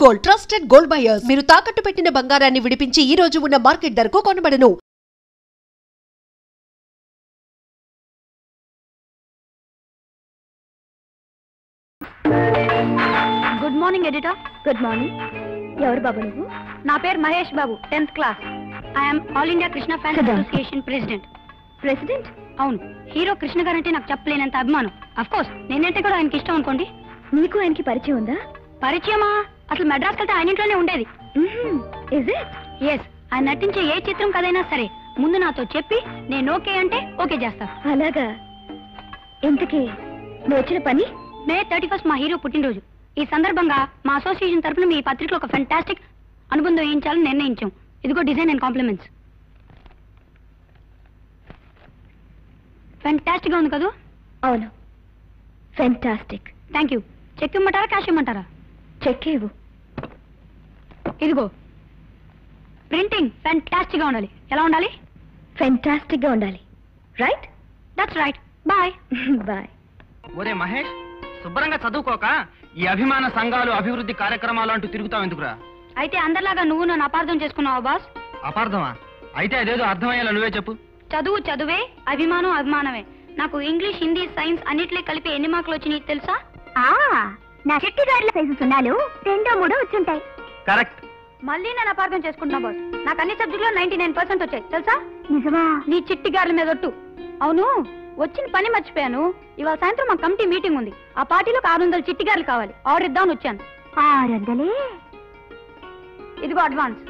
Gold trusted gold buyers. మీరు తాకట్టు పెట్టిన బంగారాన్ని విడిపించి ఈ రోజు ఉన్న మార్కెట్ ధరకు కొనబడను. Good morning editor. Good morning. ఎవరు బాబు నువ్వు? నా పేరు Mahesh Babu, 10th class. I'm all India Krishna fans association president. President? అవును. హీరో కృష్ణ గారంటే నాకు చెప్పలేనంత అభిమానం. అఫ్ కోర్స్ నేనంటే కూడా ఆయనకి ఇష్టం అనుకోండి. మీకు ఆయనకి పరిచయం ఉందా? పరిచయమా? అసలు మెడ్రాస్ వెళ్తే ఆయన ఇంట్లోనే ఉండేది. ఎస్. ఆయన నటించే ఏ చిత్రం కదైనా సరే ముందు నాతో చెప్పి నేను ఓకే అంటే ఓకే చేస్తా. అలాగా? ఇంతకీ నువ్వు వచ్చిన పని? మే 31 మా హీరో పుట్టినరోజు. ఈ సందర్భంగా మా అసోసియేషన్ తరఫున మీ పత్రికలో ఒక ఫెంటాస్టిక్ అనుబంధం వేయించాలని నిర్ణయించాం. ఇదిగో డిజైన్ అండ్ కాంప్లిమెంట్స్. ఫెంటాస్టిక్ గా ఉంది కదా? అవును, ఫెంటాస్టిక్. Thank you. చెక్ ఇమ్మంటారా, క్యాష్ ఇమ్మంటారా? చెక్ ఇవ్వు. ఇదిగో. ప్రింటింగ్ ఫెంటాస్టిక్ గా ఉండాలి. ఎలా ఉండాలి? ఫెంటాస్టిక్ గా ఉండాలి. Right? That's right. Bye. Bye. ఒరే మహేష్, శుభ్రంగా చదువుకోక ఈ అభిమాన సంఘాలు, అభివృద్ధి కార్యక్రమాలు అంటూ తిరుగుతావు ఎందుకురా? అయితే అందరిలాగా నువ్వు నన్ను అపార్థం చేసుకున్నావా బాస్? అపార్థమా? అయితే అదేదో అర్థమయ్యేలా నువ్వే చెప్పు. చదువు చదువే, అభిమానం అభిమానమే. నాకు ఇంగ్లీష్, హిందీ, సైన్స్ అన్నిట్లో కలిపి ఎన్ని మార్కులు వచ్చినాయి తెలుసా? నా చెట్టి గారిల సైజు సున్నాలు 2, 3 వచ్చుంటాయి. కరెక్ట్. మళ్ళీ నేను అపార్థం చేసుకుంటున్నా బాస్. నాకు అన్ని సబ్జెక్టులో 99% వచ్చాయి తెలుసా? నిజమా? నీ చిట్టి గారుల మీద ఒట్టు. అవును, వచ్చిన పని మర్చిపోయాను. ఇవాళ సాయంత్రం మా కమిటీ మీటింగ్ ఉంది. ఆ పార్టీలో 600 చిట్టి గారులు కావాలి. ఆర్డర్ ఇద్దామని వచ్చాను. 600? ఇదిగో అడ్వాన్స్.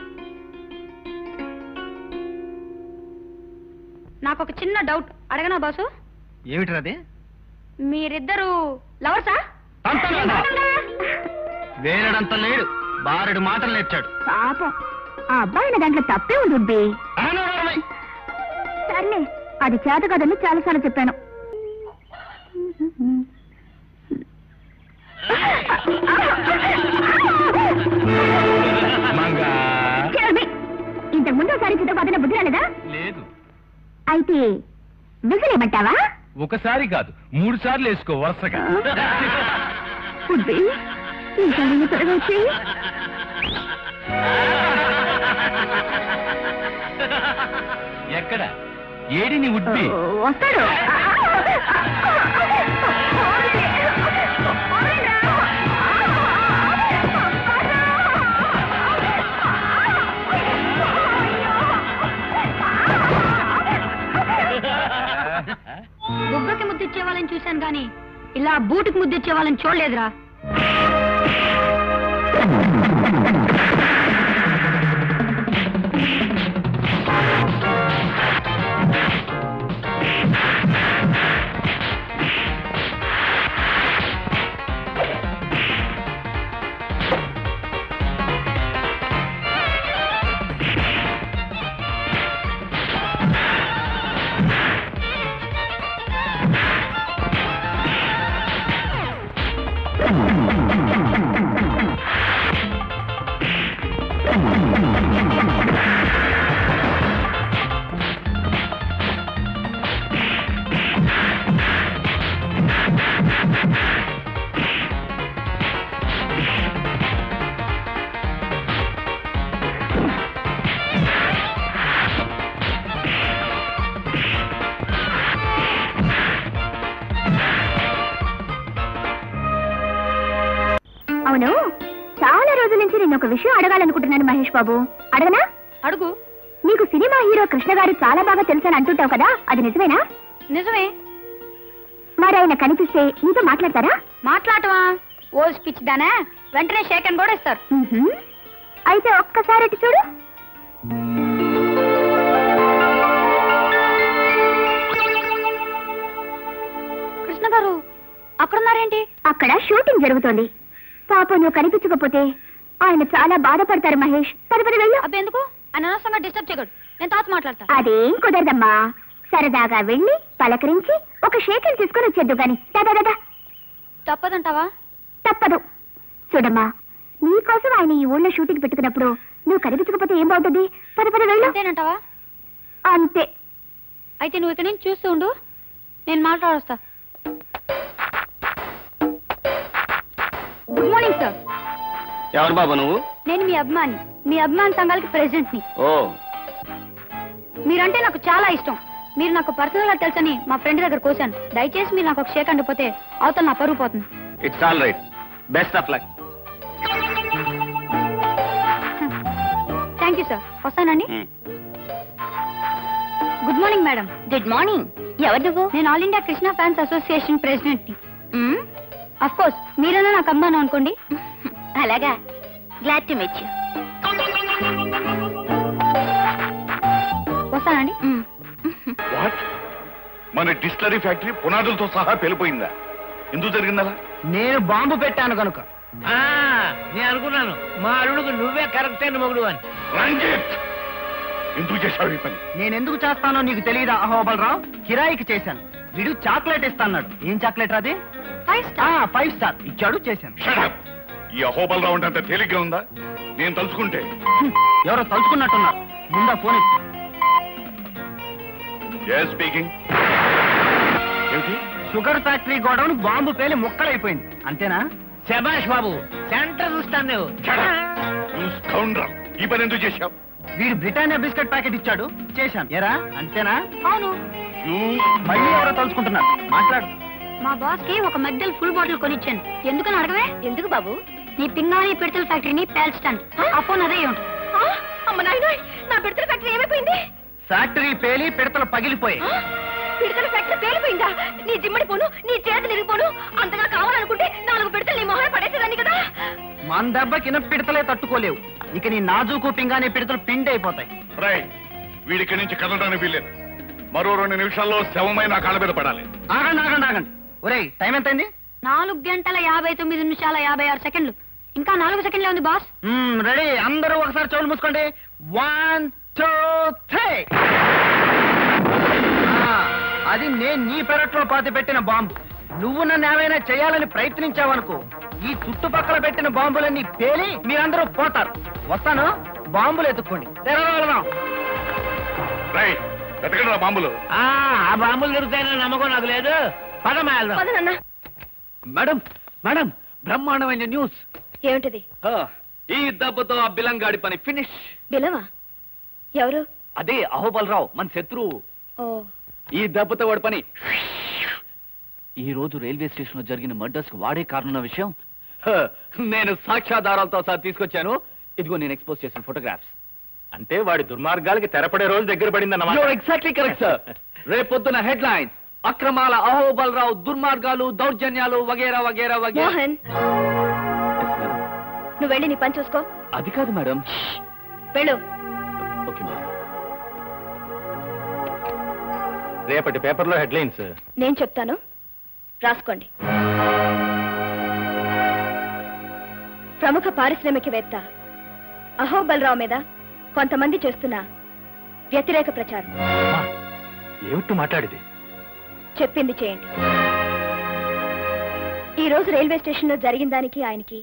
నాకు ఒక చిన్న డౌట్ అడగనా బాసు? ఏమిటది? మీరిద్దరు లవర్సా? వేరడంత లేడు, బారెడు మాటలు నేర్చాడు. పాపం ఆ అబ్బాయి దాంట్లో తప్పే ఉంది. సర్లే, అది చేత కదని చాలాసార్లు చెప్పాను. ఇంతకు ముందు ఒకసారి చిత్రపతిన బుద్ధి రాలేదా? లేదు. అయితే విసిరేమంటావా? ఒకసారి కాదు, 3 సార్లు వేసుకో వరుసగా. ఎక్కడ ఏడిని ఉడ్బి వస్తాడు. బుగ్గకి ముద్దిచ్చే వాళ్ళని చూశాను కానీ ఇలా బూటుకి ముద్దిచ్చే వాళ్ళని చూడలేదురా. అవును, చాలా రోజుల నుంచి నేను ఒక విషయం అడగాలనుకుంటున్నాను మహేష్ బాబు. అడగనా? అడుగు. నీకు సినిమా హీరో కృష్ణ గారు చాలా బాగా తెలుసని అంటుంటావు కదా, అది నిజమేనా? నిజమే. మరి ఆయన కనిపిస్తే నీతో మాట్లాడతారా? మాట్లాడటమా? ఓ స్పీచ్ దానా, వెంటనే షేక్ అని కూడా ఇస్తారు. అయితే ఒక్కసారి అటు చూడు. కృష్ణ గారు అక్కడున్నారేంటి? అక్కడ షూటింగ్ జరుగుతోంది. పాపం నువ్వు కనిపించకపోతే ఆయన చాలా బాధపడతారు మహేష్. పది వెళ్ళు. అబ్బెందుకు? ఆయన అనవసరంగా డిస్టర్బ్ చేయకూడదు. నేను తాత మాట్లాడతా. అదేం కుదరదమ్మా. సరదాగా వెళ్ళి పలకరించి ఒక షేకిల్ తీసుకొని వచ్చేద్దు గాని. దాదా తప్పదంటావా? తప్పదు. చూడమ్మా, నీకోసం ఆయన ఈ ఊళ్ళో షూటింగ్ పెట్టుకున్నప్పుడు నువ్వు కనిపించకపోతే ఏం బాగుంటుంది? పద వెళ్ళు. అంతేనంటావా? అంతే. అయితే నువ్వు ఇక్కడ నుంచి చూస్తూ ఉండు, నేను మాట్లాడొస్తా. Good morning sir. ఎవరు బాబు నువ్వు? నేను మీ అభిమాన సంఘాలకి ప్రెసిడెంట్ ని. ఓ, మీరంటే నాకు చాలా ఇష్టం. మీరు నాకు పర్సనల్ గా తెలుసని మా ఫ్రెండ్ దగ్గర కోసాను. దయచేసి మీరు నాకు ఒక షేక్ అండిపోతే అవతల నా పరుగు పోతుంది. It's all right. Best of luck. Thank you sir. వస్తానండి. Good morning madam. Good morning. ఎవరు నువ్వు? నేను all India Krishna fans association president ని. అఫ్ కోర్స్ మీరన్నా నాకు అమ్మాను అనుకోండి. అలాగా, గ్లాడ్ టు మీట్ యు. వస్తానండి. వాట్? మన డిస్టిలరీ ఫ్యాక్టరీ పునాదులతో సహా పేలిపోయిందా? ఎందుకు జరిగిందలా? నేను బాంబు పెట్టాను కనుక. నేను అనుకున్నాను మా అల్లుడికి నువ్వే కరెక్ట్ అయిన మొగుడు అని. రంజిత్, ఎందుకు చేశావు ఈ పని? నేను ఎందుకు చేస్తానో నీకు తెలియదా అహోబలరావు? కిరాయికి చేశాను. వీడు చాక్లెట్ ఇస్తాన్నాడు. ఏం చాక్లెట్ అది? 5 స్టార్ ఇచ్చాడు, చేశాను. Shut up! ఈ అహోబలరావు అంటే అంత తేలిగ్గా ఉందా? నేను తలుచుకుంటే. ఎవరో తలుచుకున్నట్టున్నారు. ముందా ఫోన్ ఇచ్చి. స్పీకింగ్. ఏమిటి? షుగర్ ఫ్యాక్టరీ గోడౌన్ బాంబు పేలి ముక్కలైపోయింది. అంతేనా? శభాష్ బాబు, సెంటర్ చూస్తాను నువ్వు. Shut up! You scoundrel! ఈ పని ఎందుకు చేశావు? వీడు బ్రిటానియా బిస్కెట్ ప్యాకెట్ ఇచ్చాడు, చేశాను. ఎరా అంతేనా? అవును. మళ్ళీ ఎవరో తలుచుకుంటున్నారు. మాట్లాడు. మా బాస్ కి ఒక మగ్డల్ ఫుల్ బాటిల్ కొనిచ్చాను. ఎందుకని అడగవే? ఎందుకు బాబు? నీ పింగాణి పిడతల ఫ్యాక్టరీని పేల్చడానికి. ఆ ఫోన్ అదే ఉంటుంది. అమ్మ నాయన, నా పిడతల ఫ్యాక్టరీ ఏమైపోయింది? ఫ్యాక్టరీ పేలి పిడతలు పగిలిపోయి. పిడతల ఫ్యాక్టరీ పేలిపోయిందా? నీ జిమ్మడి పోను, నీ చేతులు ఇరిగిపోను. అంతగా కావాలనుకుంటే 4 పిడతలు నీ మొహన పడేసేదాన్ని కదా. మన దెబ్బకిన పిడతలే తట్టుకోలేవు. ఇక నీ నాజూకు పింగానే పిడతలు పిండి అయిపోతాయి. రైట్, వీడికి నుంచి కదలడానికి వీల్లేదు. మరో 2 నిమిషాల్లో శవమై నా కాళ్ళ మీద పడాలి. ఆగండి. ఒరేయ్, టైం ఎంతైంది? 4 గంటల 59 నిమిషాల 56 సెకండ్లు. ఇంకా 4 సెకండ్లే ఉంది బాస్. రెడీ, అందరూ ఒకసారి చెవులు మూసుకోండి. 1 2 3. అది నేను నీ పెరట్లో పాతి పెట్టిన బాంబు. నువ్వు నన్ను ఏమైనా చేయాలని ప్రయత్నించావనుకో, ఈ చుట్టుపక్కల పెట్టిన బాంబులన్నీ పేలి మీరందరూ పోతారు. వస్తాను, బాంబులు ఎత్తుక్కోండి. రైట్, వెతకండి బాంబులు. ఆ బాంబులు దొరుకుతాయని నమ్మకం నాకు లేదు. పదనన్నా. మేడం, బ్రహ్మాండమైన న్యూస్. ఏమిటది? ఈ దెబ్బతో ఆ బిలంగాడి పని ఫినిష్. బిలవా? ఎవరు? అదే అహోబలరావు, మన శత్రువు. ఓ, ఈ దెబ్బతో వాడి పని. ఈ రోజు రైల్వే స్టేషన్ లో జరిగిన మర్డర్స్ కు వాడే కారణం విషయం నేను సాక్ష్యాధారాలతో సహా తీసుకొచ్చాను. ఇదిగో నేను ఎక్స్పోజ్ చేసిన ఫోటోగ్రాఫ్స్. అంటే వాడి దుర్మార్గాలకి తెరపడే రోజు దగ్గర పడిందన్నమాట. Exactly correct sir. రేపొద్దున హెడ్ లైన్స్, అక్రమాల అహోబలరావు, దుర్మార్గాలు, దౌర్జన్యాలు వగేరా వగేరా వగేరా. మోహన్, నువ్వు వెళ్ళి నీ పని చూసుకో. అది కాదు మేడం. వెళ్ళు. Okay madam. రేపటి పేపర్లో హెడ్లైన్స్ నేను చెప్తాను, రాసుకోండి. ప్రముఖ పారిశ్రామికవేత్త అహోబలరావు మీద కొంతమంది చేస్తున్న వ్యతిరేక ప్రచారం. ఏమిటి మాట్లాడేది? చెప్పింది చేయండి. ఈ రోజు రైల్వే స్టేషన్ లో జరిగిన దానికి ఆయనకి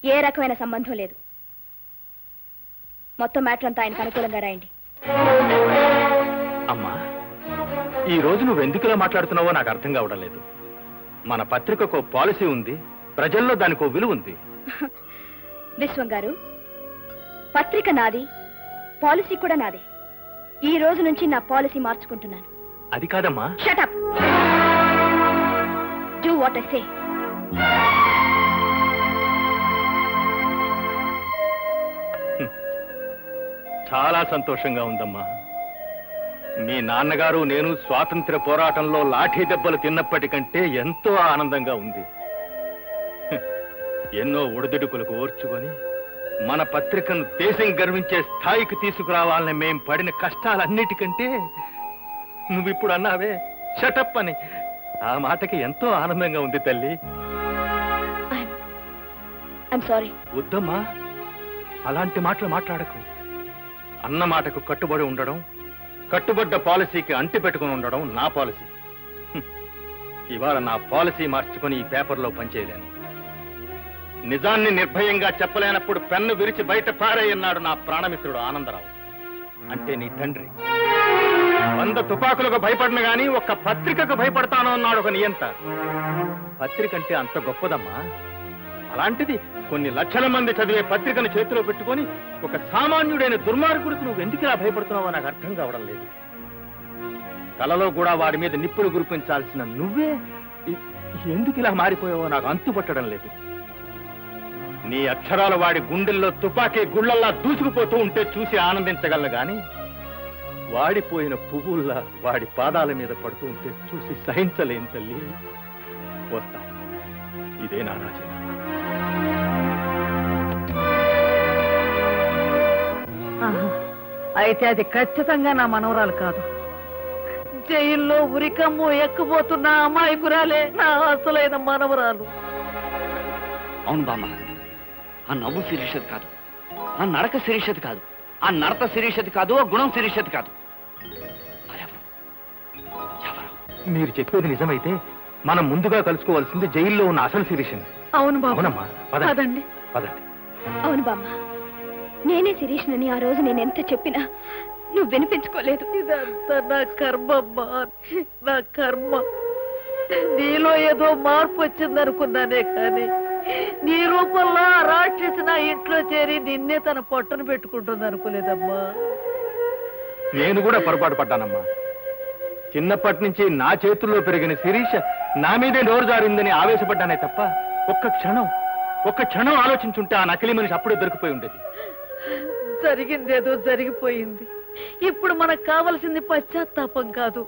ఏ రకమైన సంబంధం లేదు. మొత్తం మ్యాటర్ అంతా ఆయనకు అనుకూలంగా రాయండి. అమ్మా, ఈ రోజు నువ్వు ఎందుకులా మాట్లాడుతున్నావో నాకు అర్థం కావడం లేదు. మన పత్రికకు పాలసీ ఉంది, ప్రజల్లో దానికి ఓ విలువ ఉంది. విశ్వం గారు, పత్రిక నాది, పాలసీ కూడా నాదే. ఈ రోజు నుంచి నా పాలసీ మార్చుకుంటున్నాను. అది కాదమ్మా. Shut up. Do what I say. చాలా సంతోషంగా ఉందమ్మా. మీ నాన్నగారు నేను స్వాతంత్ర్య పోరాటంలో లాఠీ దెబ్బలు తిన్నప్పటికంటే ఎంతో ఆనందంగా ఉంది. ఎన్నో ఒడిదుడుకులకు ఓర్చుకొని మన పత్రికను దేశం గర్వించే స్థాయికి తీసుకురావాలని మేం పడిన కష్టాలన్నిటికంటే నువ్విప్పుడు అన్నావే షటప్ అని, ఆ మాటకి ఎంతో ఆనందంగా ఉంది తల్లి. I'm sorry. వద్దమ్మా, అలాంటి మాటలు మాట్లాడకు. అన్న మాటకు కట్టుబడి ఉండడం, కట్టుబడ్డ పాలసీకి అంటి పెట్టుకుని ఉండడం నా పాలసీ. ఇవాళ నా పాలసీ మార్చుకుని ఈ పేపర్లో పనిచేయలేను. నిజాన్ని నిర్భయంగా చెప్పలేనప్పుడు పెన్ను విరిచి బయట పారేయన్నాడు నా ప్రాణమిత్రుడు ఆనందరావు. అంటే నీ తండ్రి. 100 తుపాకులకు భయపడిన గాని ఒక్క పత్రికకు భయపడతాను అన్నాడు ఒక నియంత. పత్రిక అంటే అంత గొప్పదమ్మా. అలాంటిది కొన్ని లక్షల మంది చదివే పత్రికను చేతిలో పెట్టుకొని ఒక సామాన్యుడైన దుర్మార్గుడికి నువ్వు ఎందుకు ఇలా భయపడుతున్నావో నాకు అర్థం కావడం లేదు. కలలో కూడా వాడి మీద నిప్పులు గురిపించాల్సిన నువ్వే ఎందుకు ఇలా మారిపోయావో నాకు అంతుపట్టడం లేదు. నీ అక్షరాలు వాడి గుండెల్లో తుపాకీ గుళ్ళల్లా దూసుకుపోతూ ఉంటే చూసి ఆనందించగలను గాని వాడిపోయిన పువ్వుల్లా వాడి పాదాల మీద పడుతూ ఉంటే చూసి సహించలేని తల్లి. వస్తా, ఇదే నా రాజీనామా. అయితే అది ఖచ్చితంగా నా మనవరాలు కాదు. జైల్లో ఉరికమ్ము ఎక్కబోతున్న అమాయకురాలే నా అసలైన మనవరాలు. అవును బామ్మ, ఆ నవ్వు శిరీషది కాదు, ఆ నడక శిరీషది కాదు, ఆ నడత శిరీషది కాదు, ఆ గుణం శిరీషది కాదు. మీరు చెప్పేది నిజమైతే మనం ముందుగా కలుసుకోవాల్సింది జైల్లో ఉన్న అసలు శిరీషని. అవును బాబు. అవునమ్మా, పదండి. పదండి. అవును బామ్మ, నేనే శిరీష్నని ఆ రోజు నేనెంత చెప్పినా నువ్వు వినిపించుకోలేదు. ఇదంతా నా కర్మమ్మా, నా కర్మ. నీలో ఏదో మార్పు వచ్చిందనుకున్నానే కానీ నీ రూపంలో ఆ రాక్షసి నా ఇంట్లో చేరి నిన్నే తన పొట్టను పెట్టుకుంటుంది అనుకోలేదమ్మా. నేను కూడా పొరపాటు పడ్డానమ్మా. చిన్నప్పటి నుంచి నా చేతుల్లో పెరిగిన శిరీష నా మీదే నోరు జారిందని ఆవేశపడ్డానే తప్ప ఒక్క క్షణం ఆలోచించుంటే ఆ నకిలీ మనిషి అప్పుడే దొరికిపోయి ఉండేది. జరిగిందేదో జరిగిపోయింది. ఇప్పుడు మనకు కావలసింది పశ్చాత్తాపం కాదు,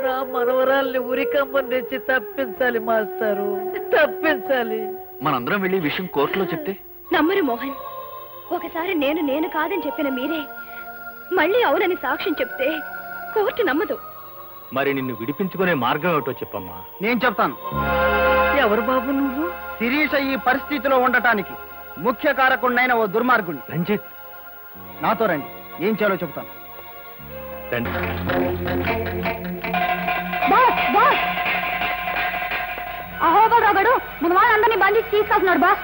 నా మనవరాల్ని ఉరికంబం నుంచి తప్పించాలి మాస్టారు, తప్పించాలి. మనందరం వెళ్ళి విషయం కోర్టులో చెప్తే నమ్మరు మోహన్. ఒకసారి నేను కాదని చెప్పిన మీరే మళ్ళీ అవునని సాక్ష్యం చెప్తే కోర్టు నమ్మదు. మరి నిన్ను విడిపించుకునే మార్గం ఏమిటో చెప్పమ్మా. నేను చెప్తాను. ఎవరు బాబు నువ్వు? శిరీష ఈ పరిస్థితిలో ఉండటానికి ముఖ్య కారకుడినైన ఓ దుర్మార్గుణ్ణి. రంజిత్, నాతో రండి, ఏం చేయాలో చెప్తాను. రండి. అహోబలరావు మన వాళ్ళందరినీ బంధించి తీసుకొస్తున్నాడు బాస్.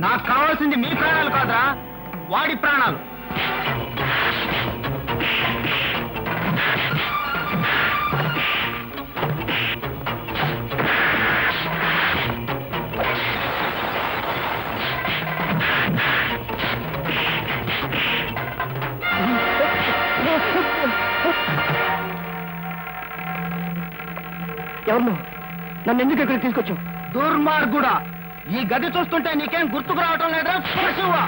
నాకు కావాల్సింది మీ ప్రాణాలు కాదురా, వాడి ప్రాణాలు. ఎవరు? నన్ను ఎందుకు ఇక్కడ తీసుకొచ్చావు? దుర్మార్గుడా, ఈ గది చూస్తుంటే నీకేం గుర్తుకు రావటం లేదా? పశువా,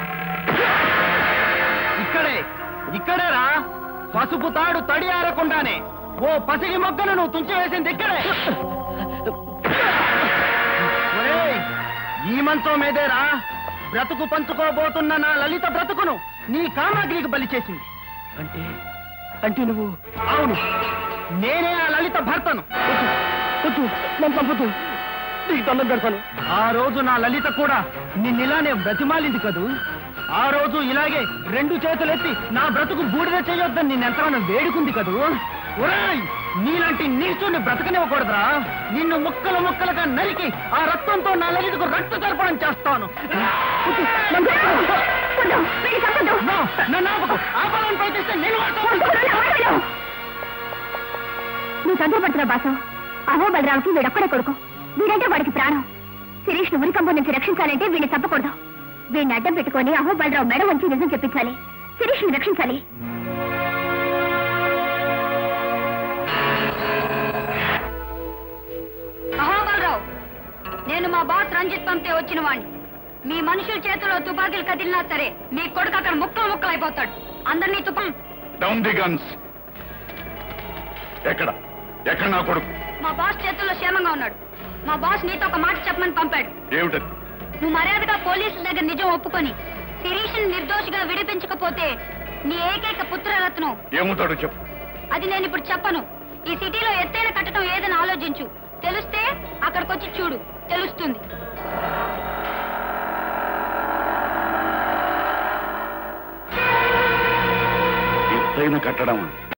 ఇక్కడేరా పసుపు తాడు తడి ఆరకుండానే ఓ పసిగి మొగ్గను నువ్వు తుంచి వేసింది ఇక్కడే. ఒరేయ్, ఈ మంచం మీదేరా బ్రతుకు పంచుకోబోతున్న నా లలిత బ్రతుకును నీ కామాగ్నికి బలి చేసింది. అంటే నువ్వు? అవును, నేనే ఆ లలిత భర్తను. నన్ను చంపొద్దు, నీకు దండం పెడతాను. ఆ రోజు నా లలిత కూడా నిన్నిలానే బ్రతిమాలింది కదూ. ఆ రోజు ఇలాగే రెండు చేతులెత్తి నా బ్రతుకు బూడిద చేయొద్దని నిన్నెంతగానో వేడుకుంది కదూ. ఒరేయ్, నీలాంటి నీచుని బ్రతకనివ్వకూడదురా. నిన్ను ముక్కలు ముక్కలుగా నరికి ఆ రక్తంతో నా లలితకు రక్త తర్పణం చేస్తాను. నన్ను ఆపకు, ఆపాలని ప్రయత్నిస్తే నేను నువ్వు తొందరపడుతున్నావు బాసు. అహోబలరావుకి వీడొక్కడే కొడుకు, వీడంటే వాడికి ప్రాణం. శిరీష్ ను ఉరికంబం నుంచి రక్షించాలంటే వీడిని తప్పకూడదు. వీడిని అడ్డం పెట్టుకొని అహోబలరావు మెడ వంచి నిజం చెప్పించాలి. శిరీష్ ని రక్షించాలి. అహోబలరావు, నేను మా బాస్ రంజిత్ పంపితే వచ్చిన వాణ్ణి. మీ మనుషుల చేతిలో తుపాకీలు కదిలినా సరే మీ కొడుకు అక్కడ ముక్కలు ముక్కలు అయిపోతాడు. అందరినీ డౌన్ ది గన్స్. ఎక్కడ ఎక్కడ నా కొడుకు? మా బాస్ చేతుల్లో క్షేమంగా ఉన్నాడు. మా బాస్ నీతో ఒక మాట చెప్పమని పంపాడు. ఏమిటది? నువ్వు మర్యాదగా పోలీసుల దగ్గర నిజం ఒప్పుకొని శిరీష్ని నిర్దోషిగా విడిపించకపోతే నీ ఏకైక పుత్రరత్నం ఏముంటాడో చెప్పు. అది నేను ఇప్పుడు చెప్పను. ఈ సిటీలో ఎత్తైన కట్టడం ఏదని ఆలోచించు. తెలిస్తే అక్కడికొచ్చి చూడు, తెలుస్తుంది. ఎత్తైన కట్టడం